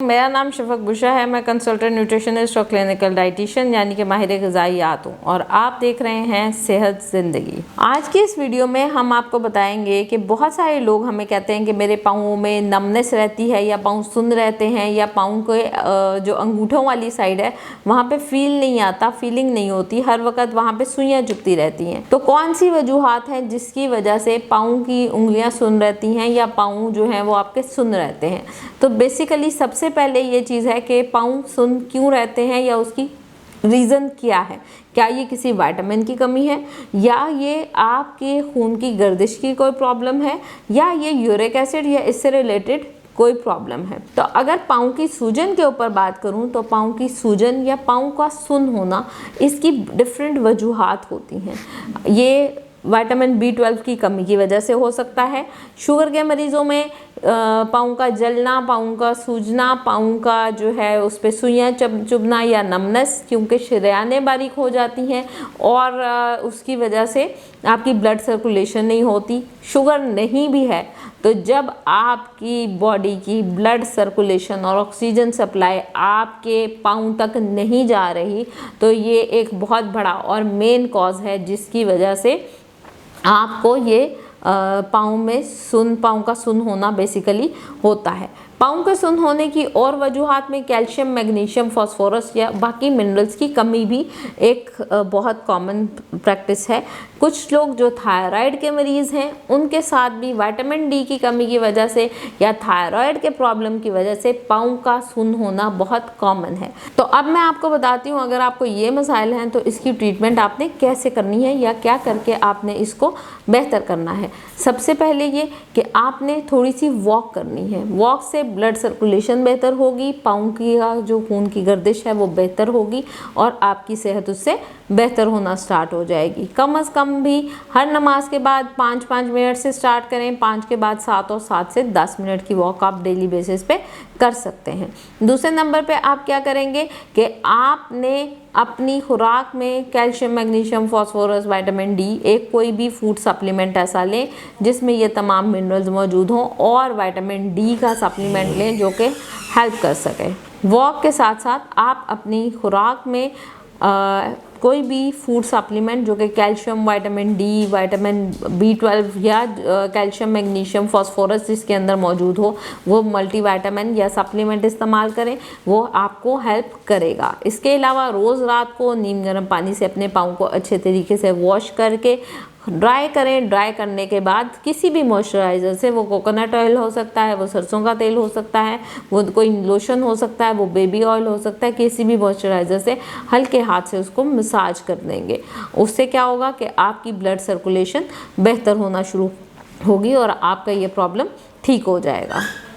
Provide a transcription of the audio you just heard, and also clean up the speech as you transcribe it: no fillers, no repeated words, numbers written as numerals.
मेरा नाम शफक बुशा है। मैं कंसल्टेंट न्यूट्रिशनिस्ट और क्लिनिकल डाइटिशियन यानी कि माहिर ग़िज़ाइयात हूँ और आप देख रहे हैं सेहत ज़िंदगी। आज की इस वीडियो में हम आपको बताएंगे कि बहुत सारे लोग हमें कहते हैं कि मेरे पाँवों में नमनेस रहती है या पाँव सुन्न रहते हैं या पाँव के जो अंगूठों वाली साइड है वहाँ पे फील नहीं आता, फीलिंग नहीं होती, हर वक्त वहाँ पे सुइयाँ चुभती रहती हैं। तो कौन सी वजूहात हैं जिसकी वजह से पाँव की उंगलियाँ सुन्न रहती हैं या पाँव जो हैं वो आपके सुन्न रहते हैं? तो बेसिकली सबसे पहले ये चीज़ है कि पाँव सुन्न क्यों रहते हैं या उसकी रीज़न क्या है। क्या ये किसी विटामिन की कमी है या ये आपके खून की गर्दिश की कोई प्रॉब्लम है या ये यूरिक एसिड या इससे रिलेटेड कोई प्रॉब्लम है। तो अगर पाँव की सूजन के ऊपर बात करूं तो पाँव की सूजन या पाँव का सुन्न होना इसकी डिफरेंट वजूहात होती हैं। ये विटामिन B12 की कमी की वजह से हो सकता है। शुगर के मरीज़ों में पाँव का जलना, पाँव का सूजना, पाँव का जो है उस पर सुइयाँ चुभना या नमनेस, क्योंकि शरियानें बारीक हो जाती हैं और उसकी वजह से आपकी ब्लड सर्कुलेशन नहीं होती। शुगर नहीं भी है तो जब आपकी बॉडी की ब्लड सर्कुलेशन और ऑक्सीजन सप्लाई आपके पाँव तक नहीं जा रही तो ये एक बहुत बड़ा और मेन कॉज है जिसकी वजह से आपको ये पाँव का सुन्न होना बेसिकली होता है। पाँव के सुन्न होने की और वजूहात में कैल्शियम, मैग्नीशियम, फास्फोरस या बाकी मिनरल्स की कमी भी एक बहुत कॉमन प्रैक्टिस है। कुछ लोग जो थायराइड के मरीज़ हैं उनके साथ भी विटामिन D की कमी की वजह से या थायराइड के प्रॉब्लम की वजह से पाँव का सुन्न होना बहुत कॉमन है। तो अब मैं आपको बताती हूँ अगर आपको ये मसाइल हैं तो इसकी ट्रीटमेंट आपने कैसे करनी है या क्या करके आपने इसको बेहतर करना है। सबसे पहले ये कि आपने थोड़ी सी वॉक करनी है। वॉक से ब्लड सर्कुलेशन बेहतर होगी, पाँव की जो खून की गर्दिश है वो बेहतर होगी और आपकी सेहत उससे बेहतर होना स्टार्ट हो जाएगी। कम से कम भी हर नमाज के बाद 5-5 मिनट से स्टार्ट करें, 5 के बाद 7 और 7 से 10 मिनट की वॉक आप डेली बेसिस पे कर सकते हैं। दूसरे नंबर पे आप क्या करेंगे कि आपने अपनी खुराक में calcium, magnesium, phosphorus, vitamin D एक कोई भी फूड सप्लीमेंट ऐसा लें जिसमें ये तमाम मिनरल्स मौजूद हों और विटामिन D का सप्लीमेंट लें जो कि हेल्प कर सके। वॉक के साथ साथ आप अपनी खुराक में कोई भी फूड सप्लीमेंट जो कि calcium, vitamin D, vitamin B12 या कैल्शियम, मैग्नीशियम, फास्फोरस जिसके अंदर मौजूद हो वो मल्टीविटामिन या सप्लीमेंट इस्तेमाल करें, वो आपको हेल्प करेगा। इसके अलावा रोज़ रात को नीम गर्म पानी से अपने पाँव को अच्छे तरीके से वॉश करके ड्राई करें। ड्राई करने के बाद किसी भी मॉइस्चराइज़र से, वो कोकोनट ऑयल हो सकता है, वो सरसों का तेल हो सकता है, वो कोई लोशन हो सकता है, वो बेबी ऑयल हो सकता है, किसी भी मॉइस्चराइज़र से हल्के हाथ से उसको मसाज कर देंगे। उससे क्या होगा कि आपकी ब्लड सर्कुलेशन बेहतर होना शुरू होगी और आपका ये प्रॉब्लम ठीक हो जाएगा।